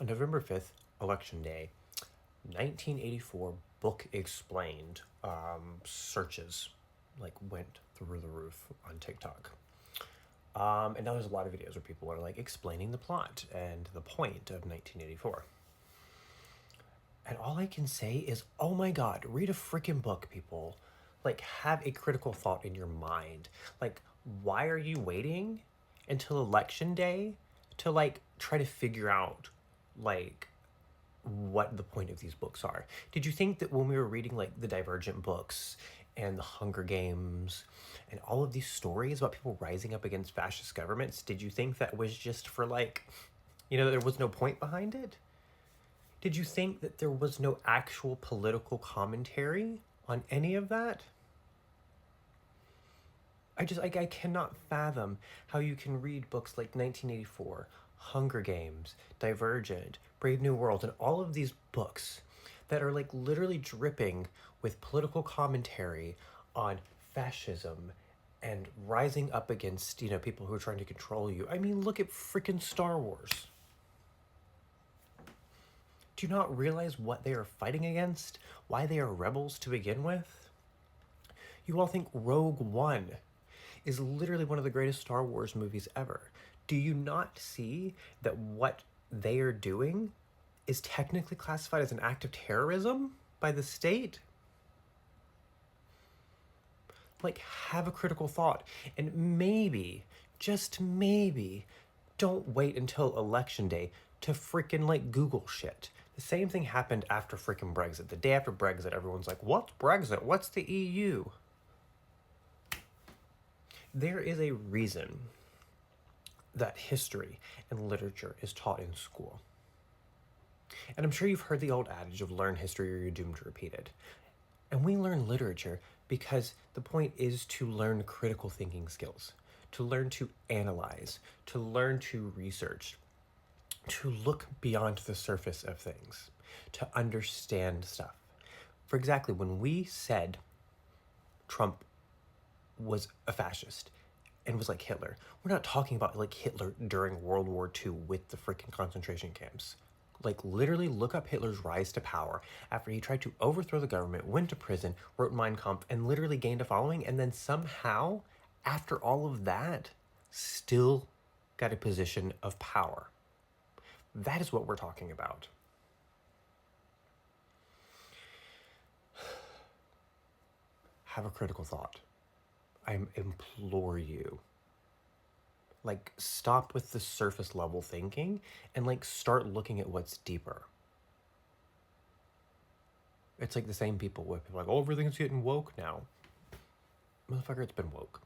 On November 5th, Election Day, 1984, Book Explained searches went through the roof on TikTok. And now there's a lot of videos where people are explaining the plot and the point of 1984. And all I can say is, oh my god, read a freaking book, people. Have a critical thought in your mind. Why are you waiting until election day to try to figure out what the point of these books are? Did you think that when we were reading the Divergent books and the Hunger Games and all of these stories about people rising up against fascist governments, did you think that was just for there was no point behind it? Did you think that there was no actual political commentary on any of that? I cannot fathom how you can read books like 1984, Hunger Games, Divergent, Brave New World, and all of these books that are literally dripping with political commentary on fascism and rising up against, people who are trying to control you. I mean, look at freaking Star Wars. Do you not realize what they are fighting against? Why they are rebels to begin with? You all think Rogue One is literally one of the greatest Star Wars movies ever. Do you not see that what they are doing is technically classified as an act of terrorism by the state? Have a critical thought. And maybe, just maybe, don't wait until election day to freaking Google shit. The same thing happened after freaking Brexit. The day after Brexit, everyone's like, what's Brexit? What's the EU? There is a reason that history and literature is taught in school. And I'm sure you've heard the old adage of learn history or you're doomed to repeat it. And we learn literature because the point is to learn critical thinking skills, to learn to analyze, to learn to research, to look beyond the surface of things, to understand stuff. For exactly when we said Trump was a fascist and was like Hitler, we're not talking about Hitler during World War II with the freaking concentration camps. Literally look up Hitler's rise to power after he tried to overthrow the government, went to prison, wrote Mein Kampf, and literally gained a following, and then somehow, after all of that, still got a position of power. That is what we're talking about. Have a critical thought. I implore you. Stop with the surface level thinking and start looking at what's deeper. It's the same people with oh, everything's getting woke now. Motherfucker, it's been woke.